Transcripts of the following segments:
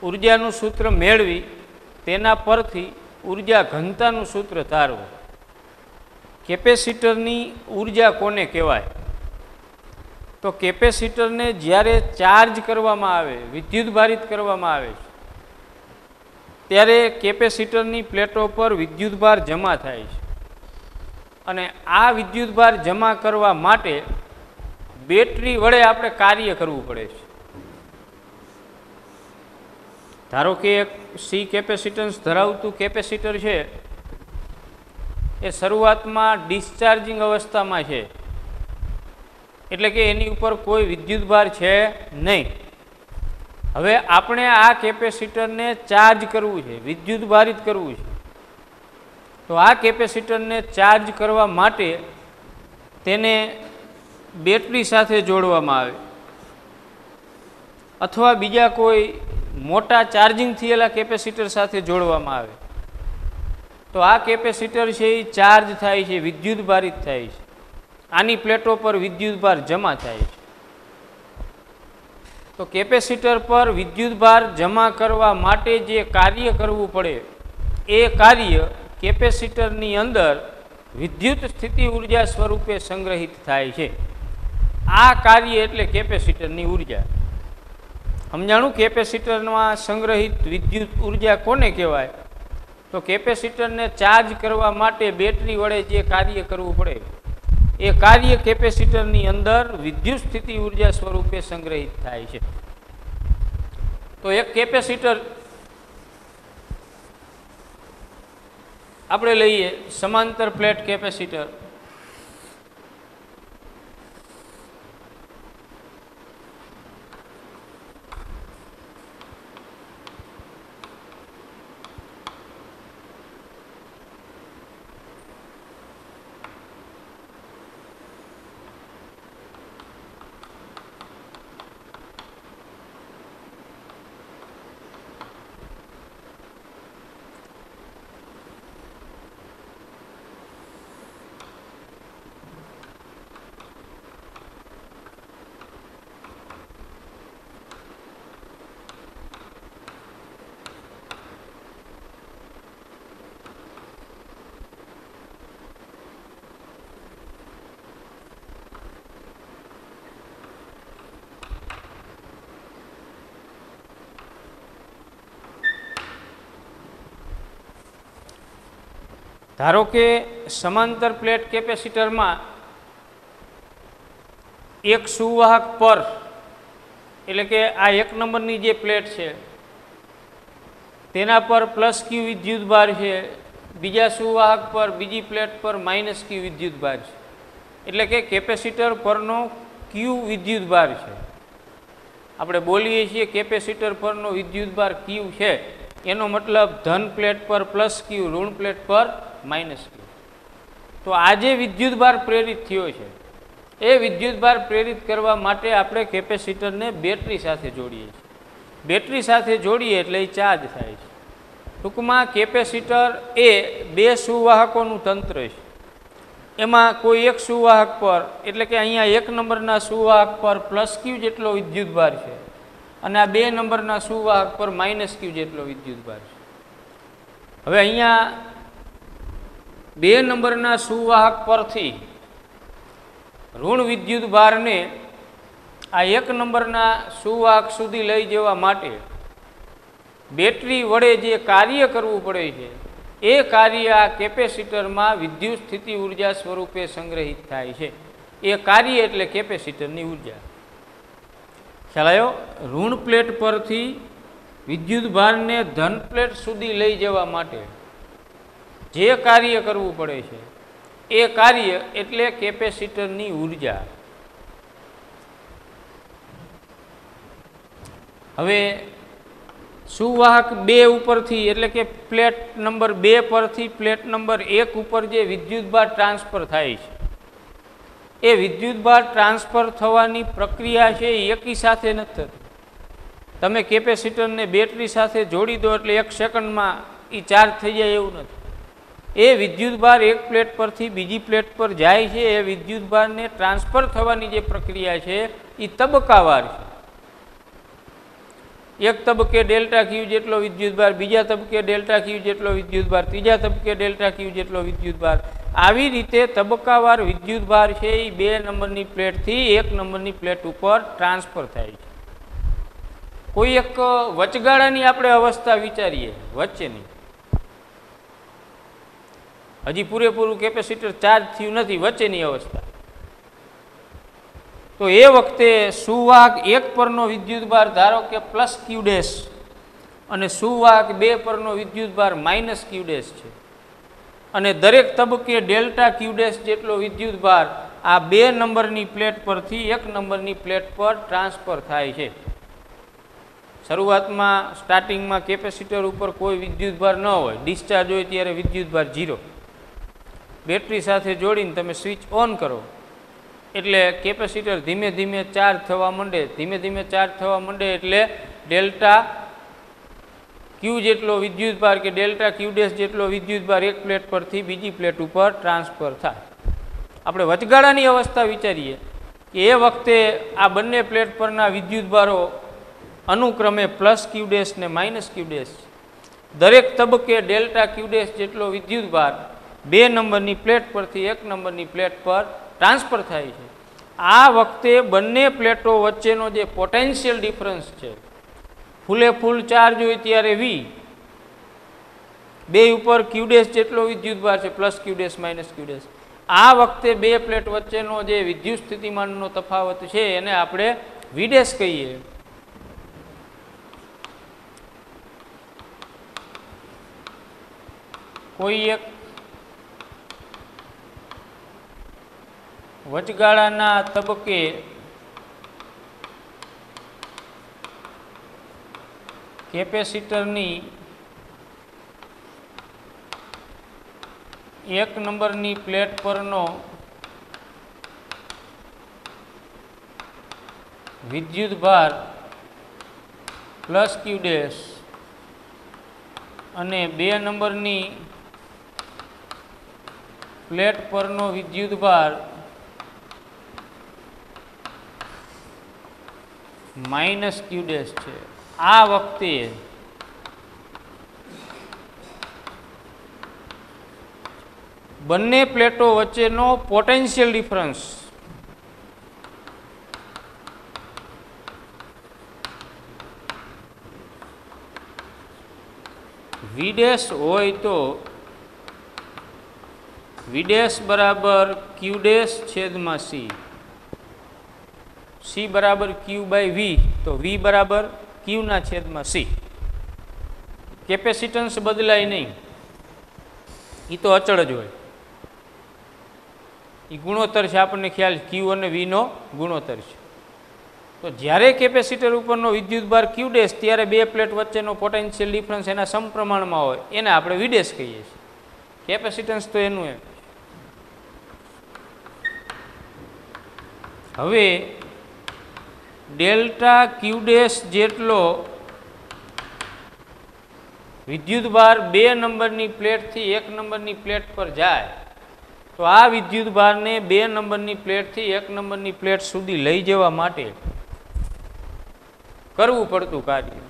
ઉર્જાનું સૂત્ર મેળવી તેના પરથી ઉર્જા ઘનતાનું સૂત્ર ધારવું. કેપેસિટરની ઉર્જા કોને કહેવાય? તો કેપેસિટરને જ્યારે ચાર્જ કરવામાં આવે, વિદ્યુતભારિત કરવામાં આવે છે, ત્યારે કેપેસિટરની પ્લેટો પર વિદ્યુતભાર જમા થાય છે અને આ વિદ્યુતભાર જમા કરવા માટે બેટરી વડે આપણે કાર્ય કરવું પડે છે. ધારો કે એક સી કેપેસિટન્સ ધરાવતું કેપેસિટર છે, એ શરૂઆતમાં ડિસ્ચાર્જિંગ અવસ્થામાં છે, એટલે કે એની ઉપર કોઈ વિદ્યુતભાર છે નહીં. હવે આપણે આ કેપેસિટરને ચાર્જ કરવું છે, વિદ્યુતભારિત કરવું છે, તો આ કેપેસિટરને ચાર્જ કરવા માટે તેને બેટરી સાથે જોડવામાં આવે અથવા બીજા કોઈ મોટા ચાર્જિંગ થયેલા કેપેસિટર સાથે જોડવામાં આવે તો આ કેપેસિટર છે એ ચાર્જ થાય છે, વિદ્યુતભારિત થાય છે. આની પ્લેટો પર વિદ્યુતભાર જમા થાય છે. તો કેપેસિટર પર વિદ્યુતભાર જમા કરવા માટે જે કાર્ય કરવું પડે એ કાર્ય કેપેસિટરની અંદર વિદ્યુત સ્થિતિ ઉર્જા સ્વરૂપે સંગ્રહિત થાય છે. આ કાર્ય એટલે કેપેસિટરની ઉર્જા. સમજાણું? કેપેસિટરમાં સંગ્રહિત વિદ્યુત ઉર્જા કોને કહેવાય? તો કેપેસિટરને ચાર્જ કરવા માટે બેટરી વડે જે કાર્ય કરવું પડે એ કાર્ય કેપેસિટરની અંદર વિદ્યુત સ્થિતિ ઉર્જા સ્વરૂપે સંગ્રહિત થાય છે. તો એક કેપેસિટર આપણે લઈએ, સમાંતર પ્લેટ કેપેસિટર. ધારો કે સમાંતર પ્લેટ કેપેસિટરમાં એક સુવાહક પર, એટલે કે આ એક નંબરની જે પ્લેટ છે તેના પર પ્લસ ક્યુ વિદ્યુતભાર છે, બીજા સુવાહક પર, બીજી પ્લેટ પર માઇનસ ક્યુ વિદ્યુતભાર છે. એટલે કે કેપેસિટર પરનો ક્યુ વિદ્યુતભાર છે. આપણે બોલીએ છીએ કેપેસિટર પરનો વિદ્યુતભાર ક્યુ છે, એનો મતલબ ધન પ્લેટ પર પ્લસ ક્યુ, ઋણ પ્લેટ પર માઇનસ ક્યુ. તો આ જે વિદ્યુતભાર પ્રેરિત થયો છે એ વિદ્યુતભાર પ્રેરિત કરવા માટે આપણે કેપેસિટરને બેટરી સાથે જોડીએ છીએ. બેટરી સાથે જોડીએ એટલે એ ચાર્જ થાય છે. ટૂંકમાં કેપેસિટર એ બે સુવાહકોનું તંત્ર છે. એમાં કોઈ એક સુવાહક પર, એટલે કે અહીંયા એક નંબરના સુવાહક પર પ્લસ ક્યુ જેટલો વિદ્યુતભાર છે અને આ બે નંબરના સુવાહક પર માઇનસ ક્યુ જેટલો વિદ્યુતભાર છે. હવે અહીંયા બે નંબરના સુવાહક પરથી ઋણ વિદ્યુતભારને આ એક નંબરના સુવાહક સુધી લઈ જવા માટે બેટરી વડે જે કાર્ય કરવું પડે છે એ કાર્ય આ કેપેસિટરમાં વિદ્યુત સ્થિતિ ઉર્જા સ્વરૂપે સંગ્રહિત થાય છે. એ કાર્ય એટલે કેપેસિટરની ઉર્જા. ખ્યાલ આવ્યો? ઋણ પ્લેટ પરથી વિદ્યુતભારને ધન પ્લેટ સુધી લઈ જવા માટે જે કાર્ય કરવું પડે છે એ કાર્ય એટલે કેપેસિટરની ઉર્જા. હવે સુવાહક 2 ઉપરથી, એટલે કે પ્લેટ નંબર 2 પરથી પ્લેટ નંબર 1 ઉપર જે વિદ્યુતભાર ટ્રાન્સફર થાય છે એ વિદ્યુતભાર ટ્રાન્સફર થવાની પ્રક્રિયા છે એ એકી સાથે નથી થતી. તમે કેપેસિટરને બેટરી સાથે જોડી દો એટલે 1 સેકન્ડમાં એ ચાર્જ થઈ જાય એવું નથી. એ વિદ્યુતભાર એક પ્લેટ પરથી બીજી પ્લેટ પર જાય છે, એ વિદ્યુતભારને ટ્રાન્સફર થવાની જે પ્રક્રિયા છે એ તબક્કાવાર છે. એક તબક્કે ડેલ્ટા ક્યુ જેટલો વિદ્યુતભાર, બીજા તબક્કે ડેલ્ટા ક્યુ જેટલો વિદ્યુતભાર, ત્રીજા તબક્કે ડેલ્ટા ક્યુ જેટલો વિદ્યુતભાર. આવી રીતે તબક્કાવાર વિદ્યુતભાર છે એ 2 નંબરની પ્લેટથી 1 નંબરની પ્લેટ ઉપર ટ્રાન્સફર થાય છે. કોઈ એક વચગાળાની આપણે અવસ્થા વિચારીએ, વચ્ચેની, હજી પૂરેપૂરું કેપેસિટર ચાર્જ થયું નથી, વચ્ચેની અવસ્થા, તો એ વખતે સુવાહક 1 પરનો વિદ્યુતભાર ધારો કે પ્લસ ક્યુ ડેશ અને સુવાહક 2 પરનો વિદ્યુતભાર માઇનસ ક્યુ ડેશ છે, અને દરેક તબક્કે ડેલ્ટા ક્યુ ડેશ જેટલો વિદ્યુતભાર આ 2 નંબરની પ્લેટ પરથી 1 નંબરની પ્લેટ પર ટ્રાન્સફર થાય છે. શરૂઆતમાં સ્ટાર્ટિંગમાં કેપેસિટર ઉપર કોઈ વિદ્યુતભાર ન હોય, ડિસ્ચાર્જ હોય ત્યારે વિદ્યુતભાર 0. બેટરી સાથે જોડીને તમે સ્વિચ ઓન કરો એટલે કેપેસિટર ધીમે ધીમે ચાર્જ થવા માંડે. ધીમે ધીમે ચાર્જ થવા માંડે એટલે ડેલ્ટા ક્યુ જેટલો વિદ્યુતભાર કે ડેલ્ટા ક્યુ ડેશ જેટલો વિદ્યુતભાર એક પ્લેટ પરથી બીજી પ્લેટ ઉપર ટ્રાન્સફર થાય. આપણે વચગાળાની અવસ્થા વિચારીએ કે એ વખતે આ બંને પ્લેટ પરના વિદ્યુતભારો અનુક્રમે પ્લસ ક્યુ ડેશ ને માઇનસ ક્યુ ડેશ. દરેક તબક્કે ડેલ્ટા ક્યુ ડેશ જેટલો વિદ્યુતભાર 2 નંબરની પ્લેટ પરથી 1 નંબરની પ્લેટ પર ટ્રાન્સફર થાય છે. આ વખતે બંને પ્લેટો વચ્ચેનો જે પોટેન્શિયલ ડિફરન્સ છે, ફૂલે ફૂલ ચાર્જ હોય ત્યારે V, 2 ઉપર ક્યુ ડેશ જેટલો વિદ્યુતભાર છે, પ્લસ ક્યુ ડેશ માઇનસ ક્યુ ડેશ. આ વખતે 2 પ્લેટ વચ્ચેનો જે વિદ્યુત સ્થિતિમાનનો તફાવત છે એને આપણે V ડેશ કહીએ. કોઈ એક વચગાળાના તબક્કે કેપેસિટરની 1 નંબરની પ્લેટ પરનો વિદ્યુતભાર પ્લસ ક્યુ ડેશ અને 2 નંબરની પ્લેટ પરનો વિદ્યુતભાર માઇનસ ક્યુ ડેશ છે. આ વખતે બંને પ્લેટો વચ્ચેનો પોટેન્શિયલ ડિફરન્સ V ડેશ હોય તો V ડેશ બરાબર ક્યુ ડેશ છેદમાં C, C બરાબર ક્યુ બાય V, તો V બરાબર ક્યુના છેદમાં C. કેપેસિટન્સ બદલાય નહીં, એ તો અચળ જ હોય. એ ગુણોત્તર છે, આપણને ખ્યાલ ક્યુ અને વીનો ગુણોત્તર છે. તો જ્યારે કેપેસિટર ઉપરનો વિદ્યુતભાર ક્યુ ડેશ ત્યારે 2 પ્લેટ વચ્ચેનો પોટેન્શિયલ ડિફરન્સ એના સમપ્રમાણમાં હોય, એને આપણે V ડેશ કહીએ છીએ. કેપેસિટન્સ તો એનું એમ. હવે ડેલ્ટા ક્યુ ડેશ જેટલો વિદ્યુતભાર 2 નંબરની પ્લેટથી 1 નંબરની પ્લેટ પર જાય તો આ વિદ્યુતભારને 2 નંબરની પ્લેટથી 1 નંબરની પ્લેટ સુધી લઈ જવા માટે કરવું પડતું કાર્ય.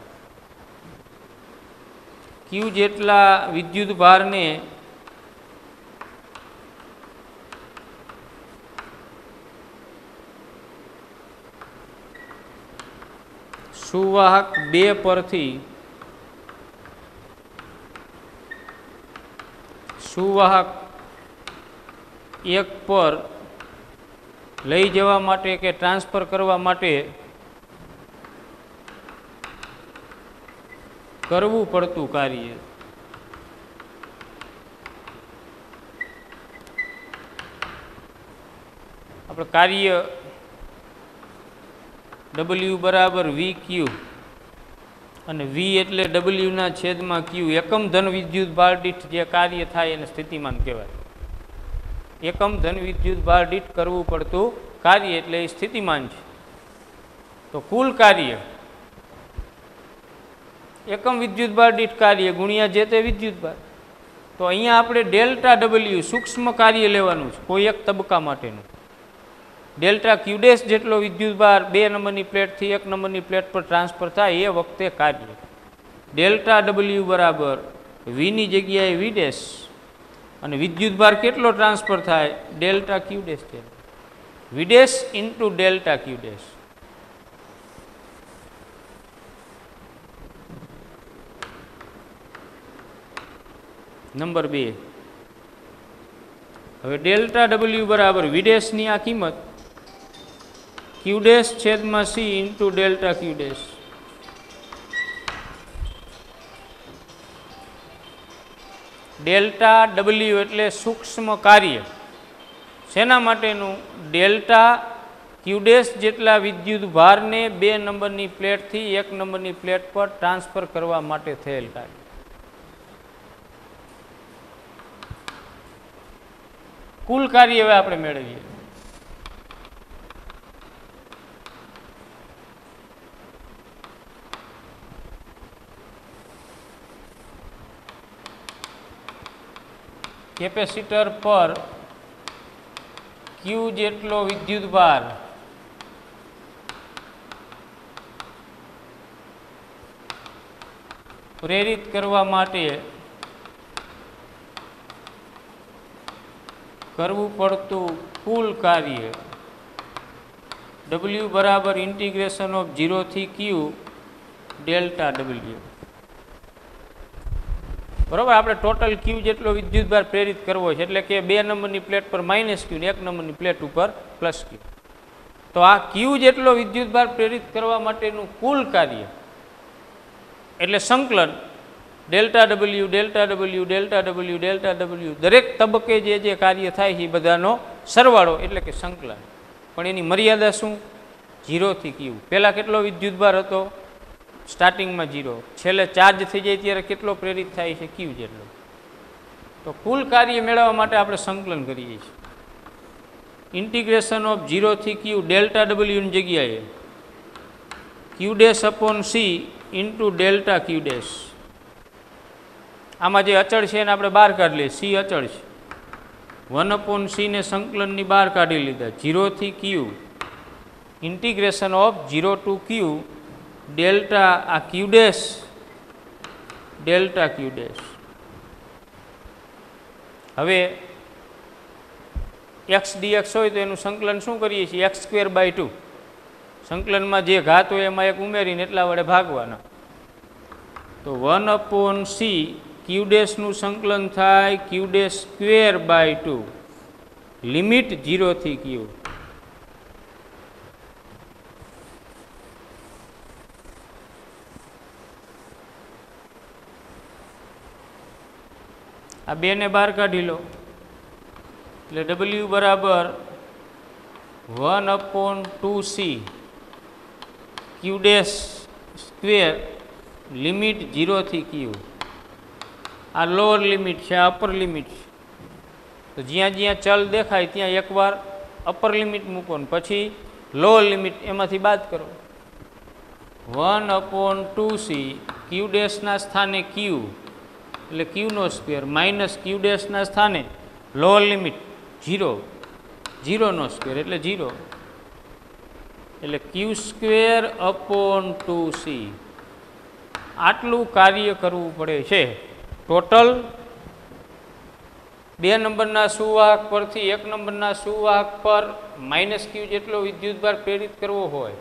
ક્યુ જેટલા વિદ્યુતભારને સુવાહક 2 પરથી સુવાહક 1 પર લઈ જવા માટે કે ટ્રાન્સફર કરવા માટે કરવું પડતું કાર્ય. આપણે કાર્ય W બરાબર વી ક્યુ અને વી એટલે ડબલ્યુના છેદમાં ક્યુ, એકમ ધન વિદ્યુત ભાર દીઠ જે કાર્ય થાય એને સ્થિતિમાન કહેવાય. એકમ ધન વિદ્યુત ભાર દીઠ કરવું પડતું કાર્ય એટલે એ સ્થિતિમાન છે. તો કુલ કાર્ય એકમ વિદ્યુત ભાર દીઠ કાર્ય ગુણ્યા જે તે વિદ્યુત ભાર. તો તો અહીંયા આપણે ડેલ્ટા ડબલ્યુ સૂક્ષ્મ કાર્ય લેવાનું છે કોઈ એક તબક્કા માટેનું. ડેલ્ટા ક્યુ ડેશ જેટલો વિદ્યુતભાર 2 નંબરની પ્લેટથી 1 નંબરની પ્લેટ પર ટ્રાન્સફર થાય એ વખતે કાર્ય. ડેલ્ટા ડબલ્યુ બરાબર વીની જગ્યાએ વી ડેશ અને વિદ્યુતભાર કેટલો ટ્રાન્સફર થાય ડેલ્ટા ક્યુ ડેશ છે V dash into delta Q dash. Number 2 હવે ડેલ્ટા ડબલ્યુ બરાબર વી ડેશની આ કિંમત ક્યુ ડેશ છેદમાં C into delta Q dash. Delta W એટલે સૂક્ષ્મ કાર્ય શેના માટેનું ડેલ્ટા ક્યુ ડેશ જેટલા વિદ્યુત ભારને 2 નંબરની પ્લેટથી 1 નંબરની પ્લેટ પર ટ્રાન્સફર કરવા માટે થયેલ કાર્ય. કુલ કાર્ય હવે આપણે મેળવીએ. કેપેસિટર પર ક્યુ જેટલો વિદ્યુતભાર પ્રેરિત કરવા માટે કરવું પડતું કુલ કાર્ય W બરાબર ઇન્ટિગ્રેશન ઓફ 0 થી Q ડેલ્ટા W. બરાબર, આપણે ટોટલ ક્યુ જેટલો વિદ્યુતભાર પ્રેરિત કરવો છે એટલે કે 2 નંબરની પ્લેટ પર માઇનસ ક્યુ ને 1 નંબરની પ્લેટ ઉપર પ્લસ ક્યુ. તો આ ક્યુ જેટલો વિદ્યુતભાર પ્રેરિત કરવા માટેનું કુલ કાર્ય એટલે સંકલન delta W delta W delta W delta W દરેક તબક્કે જે કાર્ય થાય છે એ બધાનો સરવાળો એટલે કે સંકલન. પણ એની મર્યાદા શું? 0 થી ક્યુ. પહેલાં કેટલો વિદ્યુતભાર હતો? સ્ટાર્ટિંગમાં 0, છેલ્લે ચાર્જ થઈ જાય ત્યારે કેટલો પ્રેરિત થાય છે? ક્યુ જેટલો. તો કુલ કાર્ય મેળવવા માટે આપણે સંકલન કરીએ છીએ. ઇન્ટિગ્રેશન ઓફ 0 થી ક્યુ ડેલ્ટા ડબલ્યુની જગ્યાએ ક્યુ dash upon C into delta Q dash. આમાં જે અચળ છે એને આપણે બહાર કાઢી લઈએ. સી અચળ છે. 1 અપોન સીને સંકલનની બહાર કાઢી લીધા. 0 થી Q integration of 0 to Q delta આ Q dash delta Q dash. હવે એક્સ ડીએક્સ હોય તો એનું સંકલન શું કરીએ છીએ? x²/2. સંકલનમાં જે ઘાત હોય એમાં એક ઉમેરીને એટલા વડે ભાગવાના. તો 1 અપોન સી ક્યુ ડેશનું સંકલન થાય ક્યુ ડેશ સ્ક્વેર/2 લિમિટ 0 થી ક્યુ. આ બે ને બહાર કાઢી લો એટલે W બરાબર 1 અપોન 2C ક્યુ ડેશ સ્ક્વેર લિમિટ 0 થી ક્યુ. આ લોઅર લિમિટ છે, આ અપર લિમિટ છે. તો જ્યાં જ્યાં ચલ દેખાય ત્યાં એકવાર અપર લિમિટ મૂકો ને પછી લોઅર લિમિટ એમાંથી બાદ કરો. 1 અપોન 2C ક્યુ ડેશના સ્થાને ક્યુ એટલે ક્યુનો સ્ક્વેર માઇનસ ક્યુ ડેશના સ્થાને લોઅર લિમિટ 0, 0નો સ્ક્વેર એટલે 0 એટલે ક્યુ સ્ક્વેર અપોન 2C. આટલું કાર્ય કરવું પડે છે. ટોટલ 2 નંબરના સુવાહક પરથી 1 નંબરના સુવાહક પર માઇનસ ક્યુ જેટલો વિદ્યુતભાર પ્રેરિત કરવો હોય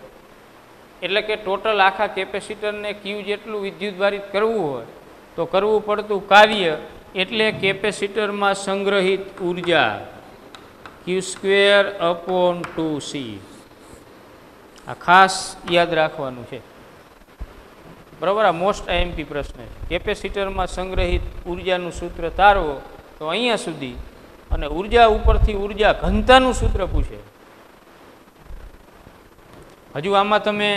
એટલે કે ટોટલ આખા કેપેસિટરને ક્યુ જેટલું વિદ્યુતભારિત કરવું હોય તો કરવું પડતું કાર્ય એટલે કેપેસિટરમાં સંગ્રહિત ઉર્જા ક્યુ સ્ક્વેર અપોન 2C. આ ખાસ યાદ રાખવાનું છે. બરાબર, આ મોસ્ટ આઈએમપી પ્રશ્ન છે. કેપેસિટરમાં સંગ્રહિત ઉર્જાનું સૂત્ર તારવો તો અહીંયા સુધી અને ઉર્જા ઉપરથી ઉર્જા ઘનતાનું સૂત્ર પૂછે. હજુ આમાં તમે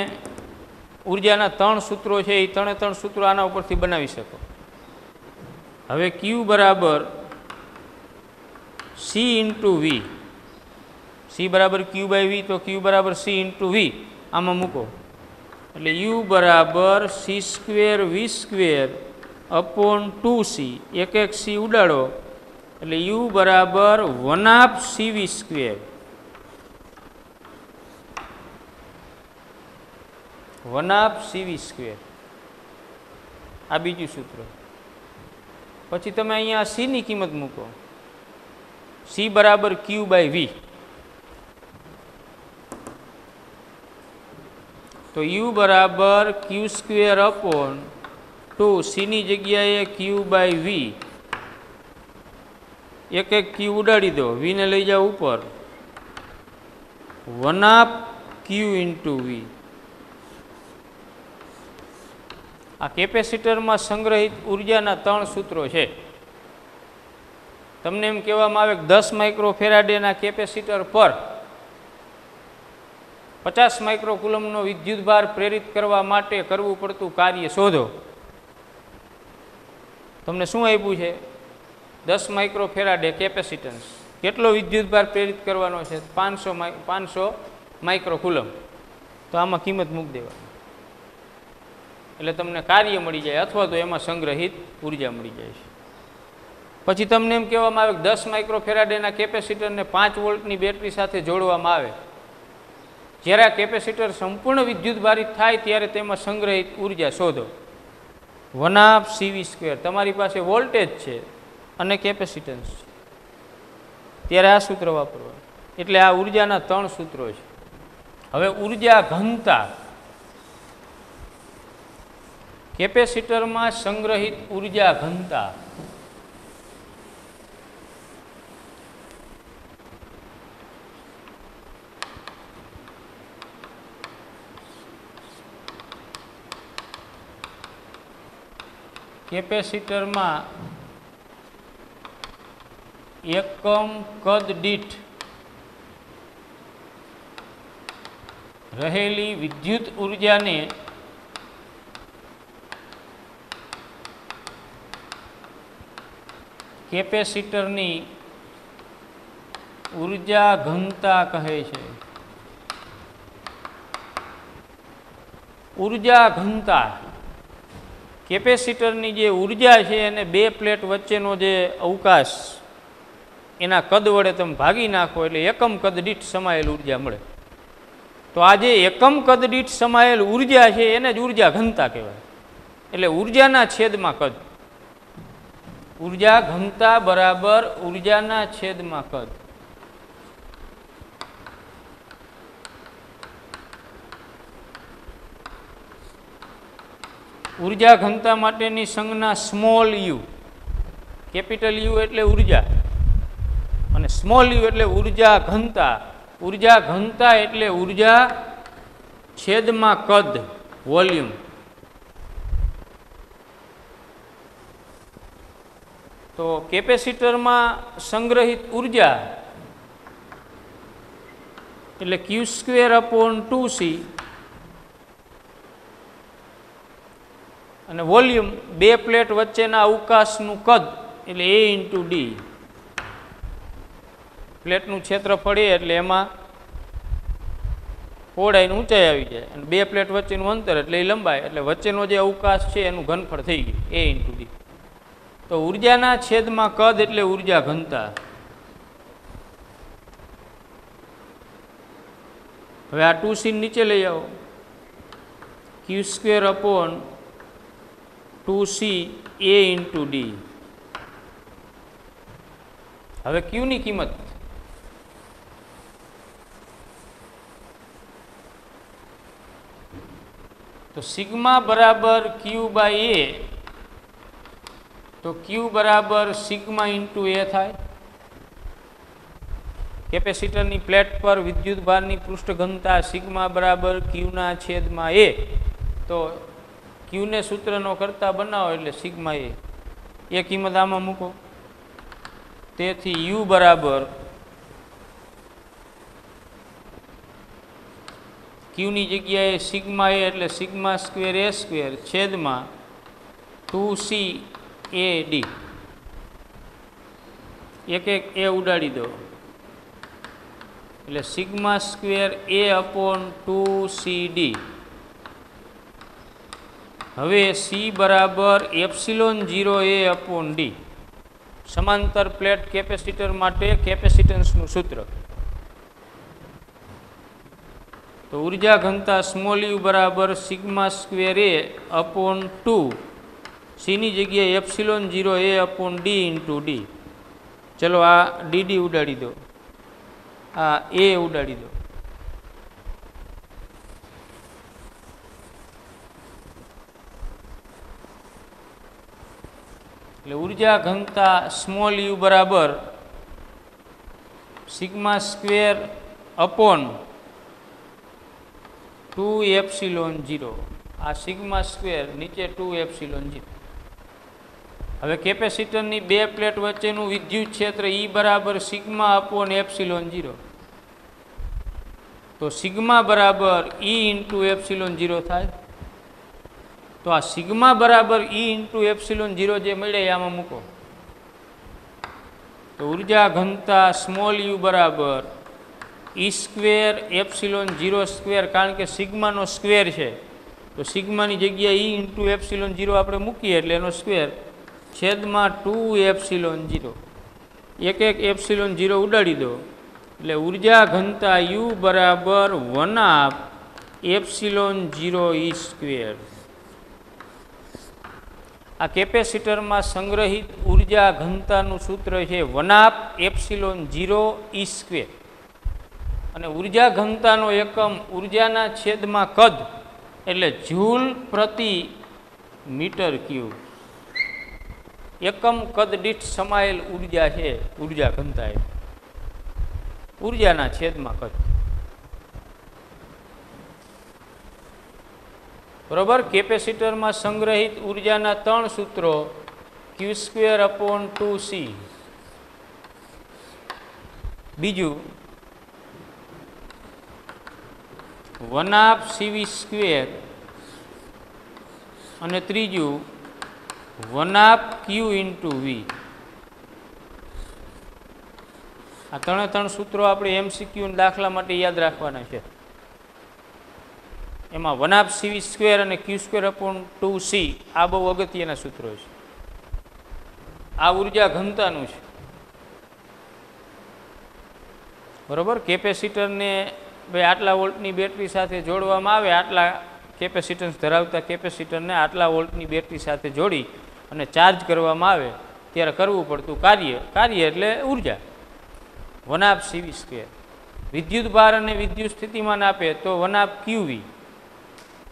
ઉર્જાના 3 સૂત્રો છે એ 3 સૂત્રો આના ઉપરથી બનાવી શકો. હવે ક્યુ બરાબર સી ઇન્ટુ વી. સી બરાબર ક્યુ બાય વી તો ક્યુ બરાબર સી ઇન્ટુ વી આમાં મૂકો એટલે યુ બરાબર સી સ્ક્વેર વી સ્ક્વેર अपॉन 2c, एक c उडाड़ो એટલે u बराबर 1/cv स्क्वेर, 1/cv स्क्वेर। आ बीजू सूत्र। પછી તમે અહીંયા c ની કિંમત મૂકો, c बराबर q/v, तो u बराबर q² अपॉन 2, c ની જગ્યાએ q/v, एक q उडाड़ी दो, v ने लई जाओ ऊपर, 1/q × v। आ केपेसिटर में संग्रहित ऊर्जाना 3 सूत्रों है। तमने एम कहेवामां आवे के 10 माइक्रोफेराडेना केपेसिटर पर 50 माइक्रोकूलम्बनो विद्युतभार प्रेरित करवा माटे करवू पड़तुं कार्य शोधो। तमने शुं आप्युं छे? 10 माइक्रोफेराडे केपेसिटन्स, केटलो विद्युतभार प्रेरित करवानो छे? 500 माइक्रोकूलम्ब। तो आमां किंमत मूकी देवानी એટલે તમને કાર્ય મળી જાય અથવા તો એમાં સંગ્રહિત ઉર્જા મળી જાય છે। પછી તમને એમ કહેવામાં આવે કે 10 માઇક્રોફેરાડેના કેપેસિટરને 5 વોલ્ટની બેટરી સાથે જોડવામાં આવે, જ્યારે આ કેપેસિટર સંપૂર્ણ વિદ્યુતભારિત થાય ત્યારે તેમાં સંગ્રહિત ઉર્જા શોધો, 1/cv²। તમારી પાસે વોલ્ટેજ છે અને કેપેસિટન્સ છે, ત્યારે આ સૂત્ર વાપરવાનું। એટલે આ ઉર્જાના 3 સૂત્રો છે। હવે ઉર્જા ઘનતા, કેપેસિટર में संग्रहित ऊर्जा घनता, केपेसिटर में एकम कद दीठ रहेली विद्युत ऊर्जा ने केपेसिटरनी ऊर्जा घनता कहे छे। ऊर्जा घनता केपेसिटरनी जे ऊर्जा है एने बे प्लेट वच्चेनो जे अवकाश एना कद वडे तमे भागी नाखो एटले एकम कद दीठ समायेल ऊर्जा मळे। तो आ जे एकम कद दीठ समायेल ऊर्जा है एने ज ऊर्जा घनता कहेवाय। एटले ऊर्जाना छेदमां कद, ऊर्जा घनता बराबर ऊर्जाना छेदमां कद। ऊर्जा घनता माटेनी संज्ञा स्मॉल यू, कैपिटल यू एटले ऊर्जा અને स्मॉल यू एटले ऊर्जा घनता। ऊर्जा घनता एटले ऊर्जा छेदमां कद, वॉल्यूम। तो केपेसिटर में संग्रहित ऊर्जा एटले q² अपॉन 2c અને वॉल्यूम बे प्लेट वच्चेना अवकाशनु कद एटले a × d। प्लेटनु क्षेत्रफळ ए एटले एमां पહોળાઈ ને ઊંચાઈ આવી જાય અને બે પ્લેટ વચ્ચેનું અંતર એટલે એ લંબાઈ, એટલે વચ્ચેનો જે અવકાશ છે એનું ઘનફળ થઈ ગયું a × d। तो ऊर्जाना छेदमां कद एटले ऊर्जा घनता। हवे आ 2c नीचे लई आओ, q² upon 2c a × d। हवे q नी किंमत, तो सिग्मा बराबर q/a, तो q बराबर सिग्मा × a थाय। केपेसिटरनी प्लेट पर विद्युत भारनी पृष्ठ घनता सिग्मा बराबर q/a। तो q ने सूत्रनो करता बनावो एटले सिग्मा a। ए किंमत आमां मूको, तेथी u बराबर q नी जग्याए सिग्मा a एटले सिग्मा² a² छेदमां 2c a d। एक a उडाड़ी दो એટલે સિગ્મા² a अपॉन 2c d। હવે સી બરાબર એપ્સિલોન 0 એ અપોન ડી, સમાંતર પ્લેટ કેપેસિટર માટે કેપેસિટન્સનું સૂત્ર. તો ઉર્જા ઘનતા સ્મોલ યુ બરાબર સિગ્મા સ્ક્વેર એ અપોન 2, સીની જગ્યાએ એપ્સિલોન 0 એ અપોન ડી ઇન્ટુ ડી. ચલો આ ડીડી ઉડાડી દો, આ એ ઉડાડી દો. એટલે ઉર્જા ઘનતા સ્મોલ યુ બરાબર સિગ્મા સ્ક્વેર અપોન 2 એપ્સિલોન 0. આ સિગ્મા સ્ક્વેર નીચે 2 એપ્સિલોન 0. હવે કેપેસિટરની બે પ્લેટ વચ્ચેનું વિદ્યુત ક્ષેત્ર ઈ બરાબર સિગ્મા અપોન એપ્સિલોન 0. તો સિગ્મા બરાબર ઈ ઇન્ટુ એપ્સિલોન 0 થાય. તો આ સિગ્મા બરાબર ઈ ઇન્ટુ એપ્સિલોન 0 જે મળે આમાં મૂકો. તો ઉર્જા ઘનતા સ્મોલ યુ બરાબર ઈ સ્ક્વેર એપ્સિલોન 0 સ્ક્વેર, કારણ કે સિગ્માનો સ્ક્વેર છે તો સિગ્માની જગ્યાએ ઈ ઇન્ટુ એપ્સિલોન 0 આપણે મૂકીએ એટલે એનો સ્ક્વેર છેદમાં 2 એપ્સિલોન 0. એક એપ્સિલોન 0 ઉડાડી દો એટલે ઉર્જા ઘનતા યુ બરાબર 1/2 એપ્સિલોન 0 ઈ સ્ક્વેર. આ કેપેસિટરમાં સંગ્રહિત ઉર્જા ઘનતાનું સૂત્ર છે 1/2 એપ્સિલોન 0 ઈ સ્ક્વેર. અને ઉર્જા ઘનતાનો એકમ ઉર્જાના છેદમાં કદ એટલે જૂલ પ્રતિ મીટર ક્યુબ. એકમ કદ દીઠ સમાયેલ ઉર્જા છે ઉર્જા ઘનતા, એ ઉર્જાના છેદમાં કદ. બરોબર. કેપેસિટરમાં સંગ્રહિત ઉર્જાના ત્રણ સૂત્રો ક્યુ સ્ક્વેર અપોન 2c. બીજું 1/2 સીવી સ્ક્વેર અને ત્રીજું 1/2 ક્યુ ઇન્ટુ વી. આ ત્રણ સૂત્રો આપણે એમસીક્યુ દાખલા માટે યાદ રાખવાના છે. એમાં 1/2 સીવી સ્ક્વેર અને ક્યુ સ્ક્વેર અપોન 2c આ બહુ અગત્યના સૂત્રો છે. આ ઉર્જા ઘનતાનું છે. બરોબર. કેપેસિટરને ભાઈ આટલા વોલ્ટની બેટરી સાથે જોડવામાં આવે, આટલા કેપેસિટન્સ ધરાવતા કેપેસિટરને આટલા વોલ્ટની બેટરી સાથે જોડી અને ચાર્જ કરવામાં આવે ત્યારે કરવું પડતું કાર્ય એટલે ઉર્જા 1/2 સીવી સ્ક્વેર. વિદ્યુત ભાર અને વિદ્યુત સ્થિતિમાન આપે તો 1/2 ક્યુવી.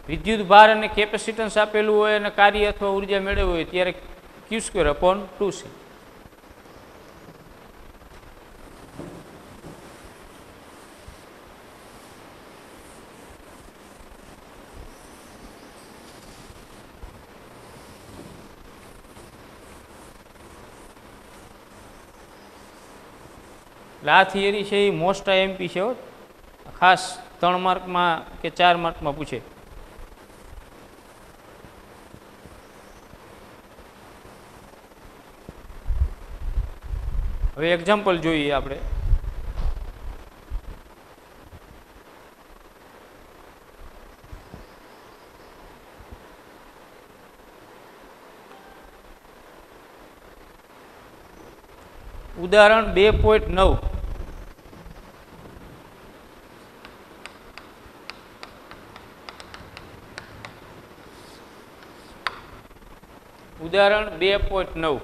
વિદ્યુત ભાર અને કેપેસિટન્સ આપેલું હોય અને કાર્ય અથવા ઉર્જા મેળવવી હોય ત્યારે ક્યુ સ્ક્વેર અપોન 2c. આ થિયરી છે એ મોસ્ટ આઈએમપી છે, ખાસ 3 માર્કમાં કે 4 માર્કમાં પૂછે. હવે એક્ઝામ્પલ જોઈએ આપણે. ઉદાહરણ 2.9. ઉદાહરણ 2.9.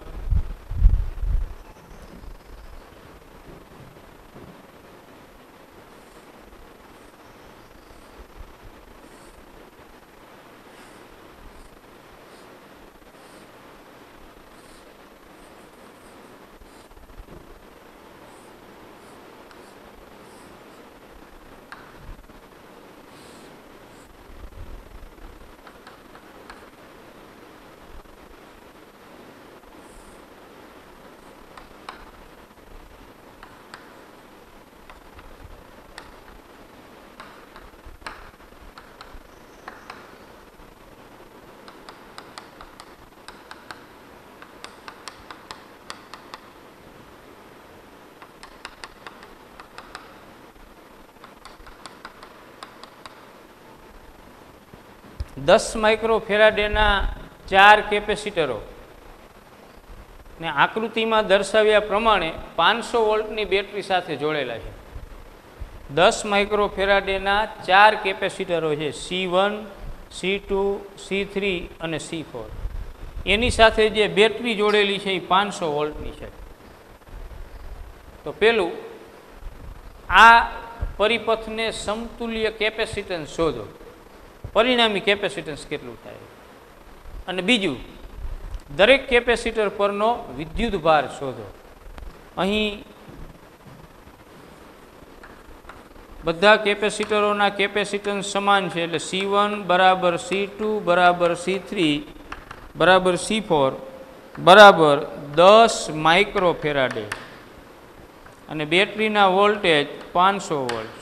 10 માઇક્રોફેરાડેના 4 કેપેસિટરો ને આકૃતિમાં દર્શાવ્યા પ્રમાણે 500 વોલ્ટની બેટરી સાથે જોડેલા છે. 10 માઇક્રોફેરાડેના 4 કેપેસિટરો છે, C1, C2, C3 અને C4. એની સાથે જે બેટરી જોડેલી છે એ 500 વોલ્ટની છે. તો પેલું આ પરિપથને સમતુલ્ય કેપેસિટન્સ શોધો, પરિણામી કેપેસિટન્સ કેટલું થાય. અને બીજું, દરેક કેપેસિટર પરનો વિદ્યુત ભાર શોધો. અહીં બધા કેપેસિટરોના કેપેસિટન્સ સમાન છે, એટલે C1 બરાબર C2 બરાબર C3 બરાબર C4 બરાબર 10 માઇક્રોફેરાડે અને બેટરીના વોલ્ટેજ 500 વોલ્ટ.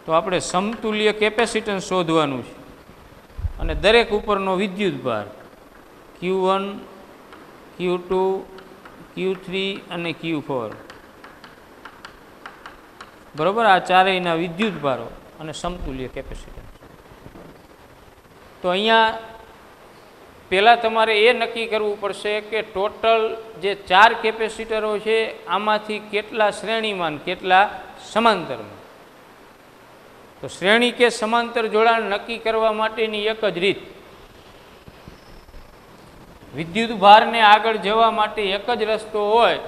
તો આપણે સમતુલ્ય કેપેસિટન્સ શોધવાનું છે અને દરેક ઉપરનો વિદ્યુત ભાર Q1, Q2, Q3 અને Q4 બરાબર. આ ચારેયના વિદ્યુત ભારો અને સમતુલ્ય કેપેસિટન્સ. તો અહીંયા પહેલાં તમારે એ નક્કી કરવું પડશે કે ટોટલ જે 4 કેપેસિટરો છે આમાંથી કેટલા શ્રેણીમાં કેટલા સમાંતરમાં. તો શ્રેણી કે સમાંતર જોડાણ નક્કી કરવા માટેની એક જ રીત, વિદ્યુત ભારને આગળ જવા માટે એક જ રસ્તો હોય,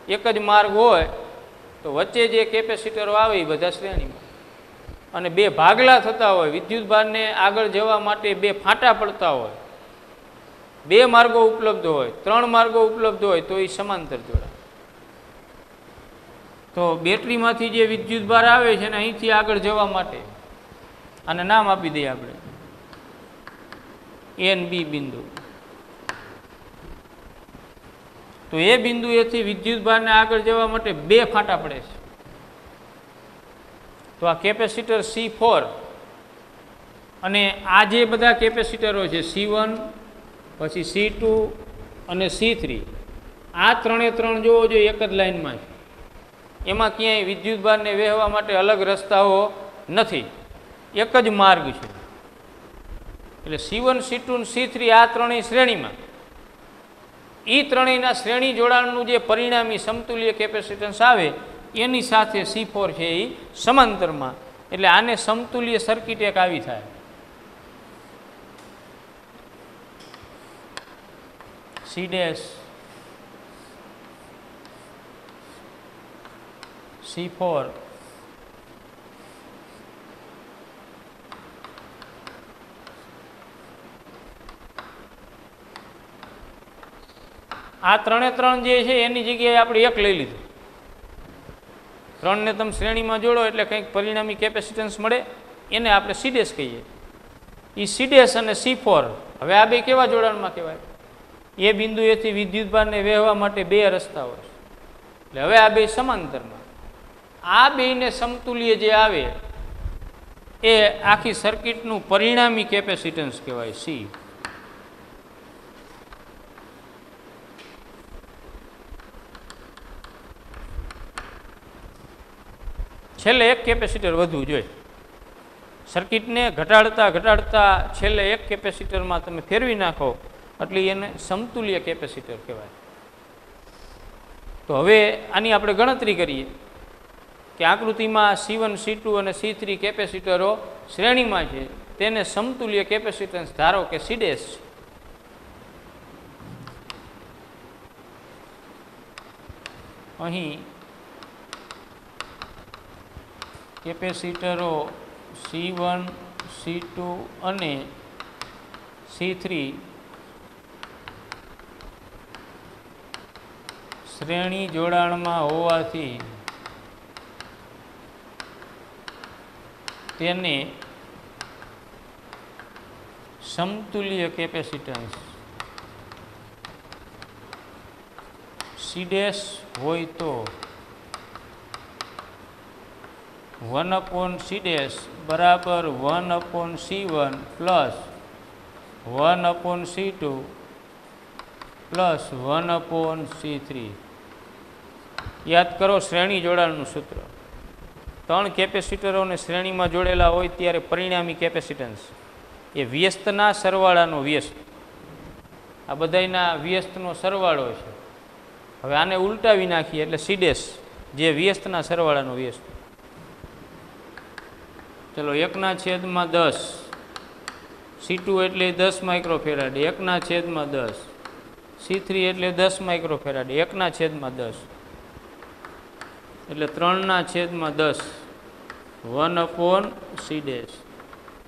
એક જ માર્ગ હોય, તો વચ્ચે જે કેપેસિટરો આવે એ બધા શ્રેણીમાં, અને બે ભાગલા થતા હોય, વિદ્યુત ભારને આગળ જવા માટે બે ફાંટા પડતા હોય, બે માર્ગો ઉપલબ્ધ હોય, 3 માર્ગો ઉપલબ્ધ હોય, તો એ સમાંતર જોડાણ. તો બેટરીમાંથી જે વિદ્યુત ભાર આવે છે ને અહીંથી આગળ જવા માટે આને નામ આપી દઈએ આપણે A અને B બિંદુ. તો એ બિંદુએથી વિદ્યુત ભારને આગળ જવા માટે બે ફાંટા પડે છે. તો આ કેપેસિટર C4 અને આ જે બધા કેપેસિટરો છે C1 પછી C2 અને C3, આ ત્રણે ત્રણ જોવો જોઈએ એક જ લાઇનમાં છે. એમાં ક્યાંય વિદ્યુત ભારને વહેવા માટે અલગ રસ્તાઓ નથી, એક જ માર્ગ છે. એટલે C1, C2 અને C3 આ ત્રણેય શ્રેણીમાં, એ ત્રણેયના શ્રેણી જોડાણનું જે પરિણામી સમતુલ્ય કેપેસિટન્સ આવે એની સાથે C4 છે એ સમાંતરમાં. એટલે આને સમતુલ્ય સર્કિટ એક આવી થાય. C', C4 આ ત્રણે ત્રણ જે છે એની જગ્યાએ આપણે એક લઈ લીધું. 3ને તમે શ્રેણીમાં જોડો એટલે કંઈક પરિણામી કેપેસિટન્સ મળે, એને આપણે C' કહીએ. એ C' અને C4 હવે આ બે કેવા જોડાણમાં કહેવાય? એ બિંદુએથી વિદ્યુત ભારને વહેવા માટે બે રસ્તાઓ છે, એટલે હવે આ બે સમાંતરમાં. આ બેને સમતુલ્ય જે આવે એ આખી સર્કિટનું પરિણામી કેપેસિટન્સ કહેવાય C. છેલ્લે એક કેપેસિટર વધવું જોઈએ. સર્કિટને ઘટાડતા ઘટાડતા છેલ્લે એક કેપેસિટરમાં તમે ફેરવી નાખો એટલે એને સમતુલ્ય કેપેસિટર કહેવાય. તો હવે આની આપણે ગણતરી કરીએ કે આકૃતિમાં C1, C2 અને C3 કેપેસિટરો શ્રેણીમાં છે, તેને સમતુલ્ય કેપેસિટન્સ ધારો કે C'. અહીં કેપેસિટરો C1, C2 અને C3 શ્રેણી જોડાણમાં હોવાથી તેને સમતુલ્ય કેપેસિટન્સ C' હોય તો 1/C' બરાબર 1/C1 plus 1/C2 plus 1/C3. યાદ કરો શ્રેણી જોડાણનું સૂત્ર. 3 કેપેસિટરોને શ્રેણીમાં જોડેલા હોય ત્યારે પરિણામી કેપેસિટન્સ એ વ્યસ્તના સરવાળાનો વ્યસ્ત, આ બધાયના વ્યસ્તનો સરવાળો છે. હવે આને ઉલટાવી નાખીએ એટલે સી ડેશ જે વ્યસ્તના સરવાળાનો વ્યસ્ત. ચલો 1/10 C2 એટલે 10 માઇક્રોફેરાડ, 1/10 C3 એટલે 10 માઇક્રોફેરાડ, 1/10 એટલે 3/10 1/C ડેશ.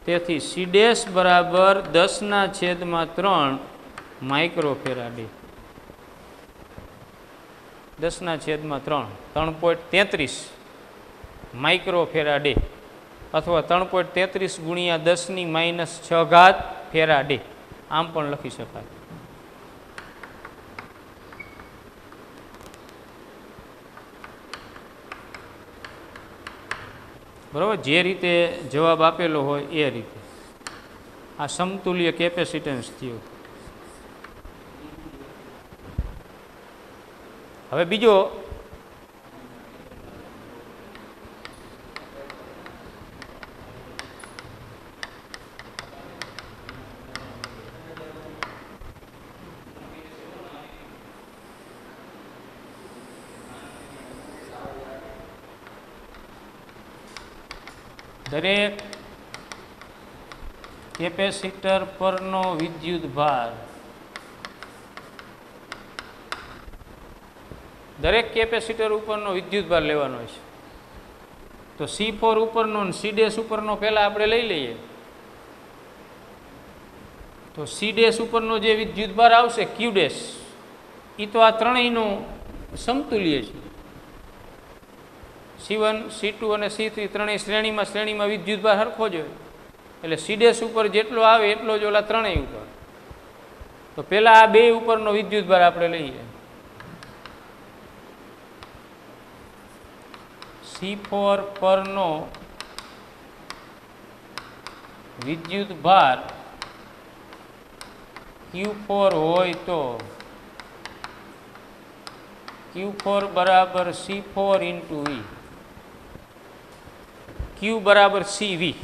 તેથી સી ડેશ બરાબર 10/3 માઇક્રોફેરાડે. 10/3 3.33 માઇક્રોફેરાડે અથવા 3.33 ગુણ્યા 10⁻6 ફેરાડે આમ પણ લખી શકાય. બરાબર, જે રીતે જવાબ આપેલો હોય એ રીતે આ સમતુલ્ય કેપેસિટન્સ થયું. હવે બીજો દરેક કેપેસિટર પરનો વિદ્યુત ભાર, દરેક કેપેસિટર ઉપરનો વિદ્યુત ભાર લેવાનો છે. તો C4 ઉપરનો અને સી ડેશ ઉપરનો પહેલાં આપણે લઈ લઈએ. તો સી ડેશ ઉપરનો જે વિદ્યુત ભાર આવશે ક્યુ ડેશ, એ તો આ ત્રણેયનું સમતુલ્ય છે. C1 C2 અને C3 ત્રણેય શ્રેણીમાં વિદ્યુત ભાર સરખો જ હોય. એટલે સી ડેશ ઉપર જેટલો આવે એટલો જ ઓલા ત્રણેય ઉપર. તો પહેલાં આ બે ઉપરનો વિદ્યુત ભાર આપણે લઈએ. C4 પરનો વિદ્યુત ભાર Q4 હોય તો Q4 બરાબર C4 ઇન્ટુ V, Q બરાબર CV.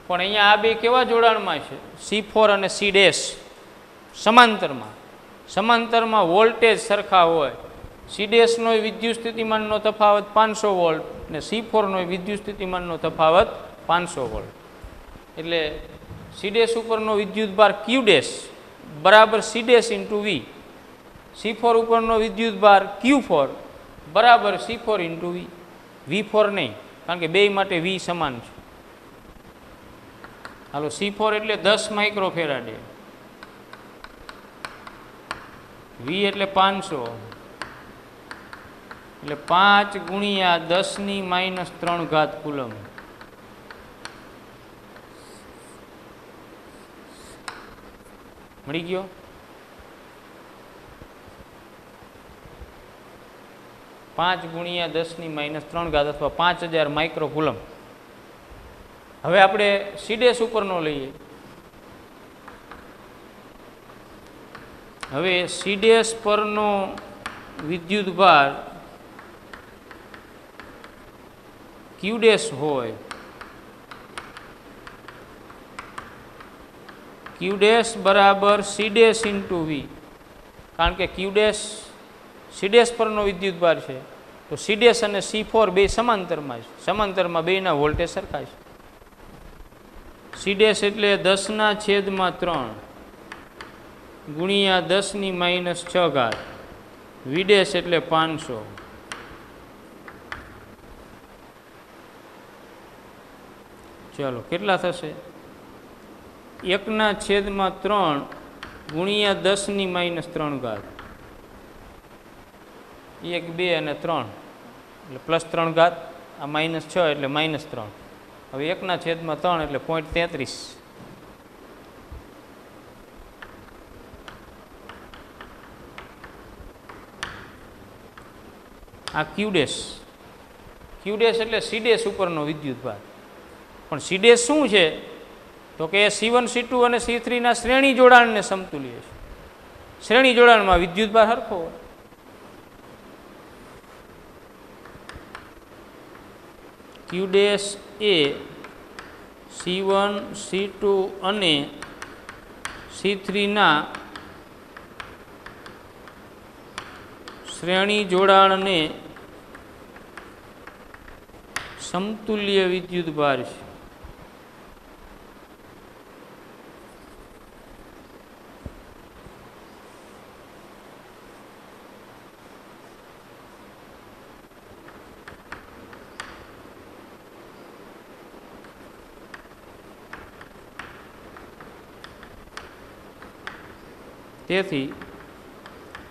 પણ અહીંયા આ બે કેવા જોડાણમાં છે? C4 અને સી ડેશ સમાંતરમાં વોલ્ટેજ સરખા હોય. સી ડેશનો વિદ્યુત સ્થિતિમાનનો તફાવત 500 વોલ્ટ અને C4નો વિદ્યુત સ્થિતિમાનનો તફાવત 500 વોલ્ટ. એટલે સી ડેશ ઉપરનો વિદ્યુત ભાર ક્યુ ડેશ બરાબર C dash into V, C4 ઉપરનો વિદ્યુત ભાર Q4 બરાબર C4 ઇન્ટુ V. V4 નહીં, કારણ કે બે માટે V સમાન છે. હાલો, C4 એટલે 10 માઇક્રોફેરાડે, V એટલે 500 એટલે 5 ગુણ્યા 10⁻³ કુલમ. મળી ગયો? પાંચ ગુણ્યા 10⁻³ અથવા 5000 માઇક્રો કુલમ. હવે આપણે સી ડેશ ઉપરનો લઈએ. હવે સી ડેશ પરનો વિદ્યુત ભાર ક્યુ ડેશ હોય, ક્યુ ડેશ બરાબર સી ડેશ ઇન્ટુ વી. કારણ કે ક્યુ ડેશ સી ડેશ પરનો વિદ્યુત ભાર છે, તો સી ડેશ અને C4 બે સમાંતરમાં છે. સમાંતરમાં બેના વોલ્ટેજ સરખા છે. સી ડેશ એટલે 10/3 ગુણ્યા 10⁻6. વી ડેશ એટલે 500. ચાલો, કેટલા થશે? 1/3 ગુણ્યા 10⁻3. 1 2 અને 3 એટલે +3, આ -6 એટલે -3. હવે 1/3 એટલે 0.33. આ ક્યુ ડેશ એટલે સી ડેશ ઉપરનો વિદ્યુત ભાર. પણ સી ડેશ શું છે? તો કે C1 C2 અને C3 ના શ્રેણી જોડાણને સમતુલ્ય છે. શ્રેણી જોડાણમાં વિદ્યુત ભાર સરખો હોય. ક્યુ ડેશ એ C1 C2 અને C3 ના શ્રેણી જોડાણને સમતુલ્ય વિદ્યુતભાર છે. તેથી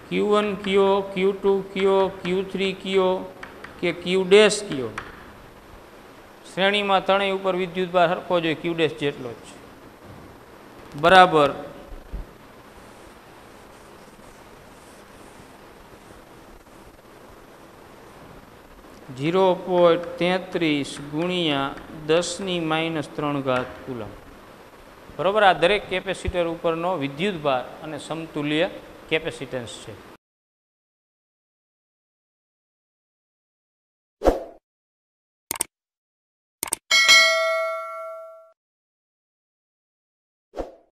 Q1 કયો, Q2 કયો, Q3 કયો કે Q ડેશ કયો, શ્રેણીમાં ત્રણેય ઉપર વિદ્યુતભાર સરખો જોઈએ, Q ડેશ જેટલો જ છે, બરાબર 0.33 ગુણ્યા 10⁻³ કુલમ. બરાબર. આ દરેક કેપેસિટર ઉપરનો વિદ્યુતભાર અને સમતુલ્ય કેપેસિટન્સ છે.